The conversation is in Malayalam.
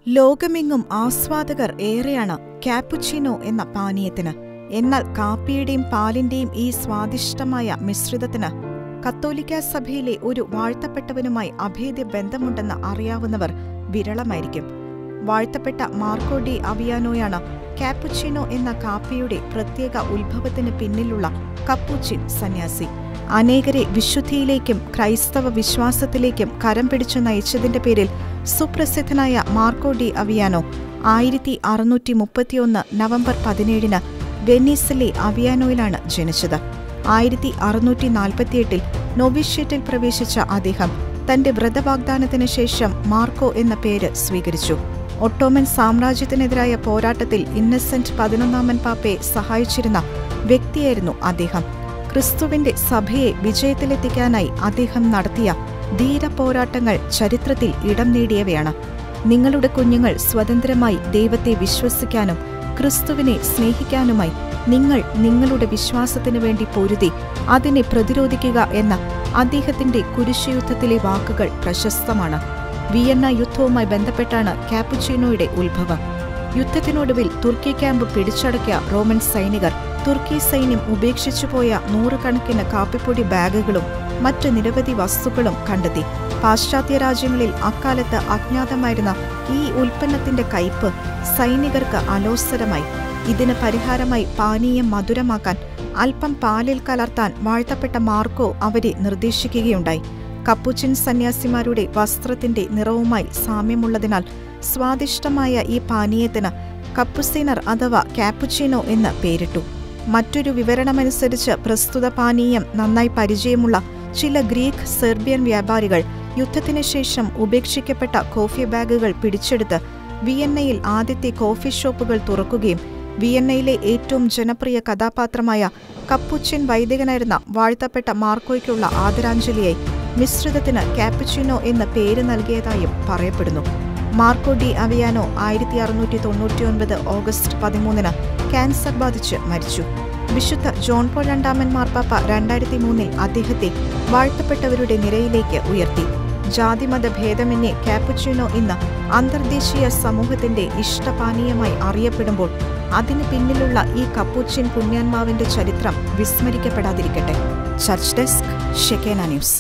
ലോകമെങ്ങും ആസ്വാദകർ ഏറെയാണ് കാപ്പുച്ചിനോ എന്ന പാനീയത്തിന്. എന്നാൽ കാപ്പിയുടെയും പാലിന്റെയും ഈ സ്വാദിഷ്ടമായ മിശ്രിതത്തിന് കത്തോലിക്കാ സഭയിലെ ഒരു വാഴ്ത്തപ്പെട്ടവനുമായി അഭേദ്യ ബന്ധമുണ്ടെന്ന് അറിയാവുന്നവർ വിരളമായിരിക്കും. വാഴ്ത്തപ്പെട്ട മാർക്കോ ഡി അവിയാനോയാണ് കാപ്പുച്ചിനോ എന്ന കാപ്പിയുടെ പ്രത്യേക ഉത്ഭവത്തിന് പിന്നിലുള്ള കപ്പുച്ചിൻ സന്യാസി. അനേകരെ വിശുദ്ധിയിലേക്കും ക്രൈസ്തവ വിശ്വാസത്തിലേക്കും കരം പിടിച്ചു നയിച്ചതിന്റെ പേരിൽ സുപ്രസിദ്ധനായ മാർക്കോ ഡി അവിയാനോ 1631 നവംബർ 17 വെനീസിലെ അവിയാനോയിലാണ് ജനിച്ചത്. 1648 നോവിഷ്യേറ്റിൽ പ്രവേശിച്ച അദ്ദേഹം തന്റെ വ്രതവാഗ്ദാനത്തിന് ശേഷം മാർക്കോ എന്ന പേര് സ്വീകരിച്ചു. ഒട്ടോമൻ സാമ്രാജ്യത്തിനെതിരായ പോരാട്ടത്തിൽ ഇന്നസെന്റ് 11 പാപ്പയെ സഹായിച്ചിരുന്ന വ്യക്തിയായിരുന്നു അദ്ദേഹം. ക്രിസ്തുവിന്റെ സഭയെ വിജയത്തിലെത്തിക്കാനായി അദ്ദേഹം നടത്തിയ ധീര പോരാട്ടങ്ങൾ ചരിത്രത്തിൽ ഇടം നേടിയവയാണ്. നിങ്ങളുടെ കുഞ്ഞുങ്ങൾ സ്വതന്ത്രമായി ദൈവത്തെ വിശ്വസിക്കാനും ക്രിസ്തുവിനെ സ്നേഹിക്കാനുമായി നിങ്ങൾ നിങ്ങളുടെ വിശ്വാസത്തിനു വേണ്ടി പൊരുതി അതിനെ പ്രതിരോധിക്കുക എന്ന അദ്ദേഹത്തിന്റെ കുരിശുയുദ്ധത്തിലെ വാക്കുകൾ പ്രശസ്തമാണ്. വിയന്ന യുദ്ധവുമായി ബന്ധപ്പെട്ടാണ് കാപ്പുച്ചിനോയുടെ ഉത്ഭവം. യുദ്ധത്തിനൊടുവിൽ തുർക്കി ക്യാമ്പ് പിടിച്ചടക്കിയ റോമൻ സൈനികർ തുർക്കി സൈന്യം ഉപേക്ഷിച്ചുപോയ നൂറുകണക്കിന് കാപ്പിപ്പൊടി ബാഗുകളും മറ്റ് നിരവധി വസ്തുക്കളും കണ്ടെത്തി. പാശ്ചാത്യ രാജ്യങ്ങളിൽ അക്കാലത്ത് അജ്ഞാതമായിരുന്ന ഈ ഉൽപ്പന്നത്തിന്റെ കയ്പ് സൈനികർക്ക് അലോസരമായി. ഇതിന് പരിഹാരമായി പാനീയം മധുരമാക്കാൻ അല്പം പാലിൽ കലർത്താൻ വാഴ്ത്തപ്പെട്ട മാർക്കോ അവരെ നിർദ്ദേശിക്കുകയുണ്ടായി. കപ്പുച്ചിൻ സന്യാസിമാരുടെ വസ്ത്രത്തിന്റെ നിറവുമായി സാമ്യമുള്ളതിനാൽ സ്വാദിഷ്ടമായ ഈ പാനീയത്തിന് കപ്പുസിനർ അഥവാ കാപ്പുച്ചിനോ എന്ന് പേരിട്ടു. മറ്റൊരു വിവരണമനുസരിച്ച് പ്രസ്തുത പാനീയം നന്നായി പരിചയമുള്ള ചില ഗ്രീക്ക് സെർബിയൻ വ്യാപാരികൾ യുദ്ധത്തിനു ശേഷം ഉപേക്ഷിക്കപ്പെട്ട കോഫി ബാഗുകൾ പിടിച്ചെടുത്ത് വിയന്നയിൽ ആദ്യത്തെ കോഫി ഷോപ്പുകൾ തുറക്കുകയും വിയന്നയിലെ ഏറ്റവും ജനപ്രിയ കഥാപാത്രമായ കപ്പുച്ചിൻ വൈദികനായിരുന്ന വാഴ്ത്തപ്പെട്ട മാർക്കോയ്ക്കുള്ള ആദരാഞ്ജലിയായി മിശ്രിതത്തിന് കാപ്പുച്ചിനോ എന്ന പേര് നൽകിയതായും പറയപ്പെടുന്നു. മാർക്കോ ഡി അവിയാനോ 1699 ഓഗസ്റ്റ് 13 ക്യാൻസർ ബാധിച്ച് മരിച്ചു. വിശുദ്ധ ജോൺ പോൾ II മാർപ്പാപ്പ 2003 അദ്ദേഹത്തെ വാഴ്ത്തപ്പെട്ടവരുടെ നിരയിലേക്ക് ഉയർത്തി. ജാതിമത ഭേദമന്യേ കാപ്പുച്ചിനോ ഇന്ന് അന്തർദേശീയ സമൂഹത്തിന്റെ ഇഷ്ടപാനീയമായി അറിയപ്പെടുമ്പോൾ അതിനു പിന്നിലുള്ള ഈ കപ്പുച്ചിൻ പുണ്യാത്മാവിന്റെ ചരിത്രം വിസ്മരിക്കപ്പെടാതിരിക്കട്ടെ. Church desk, Shekinah news.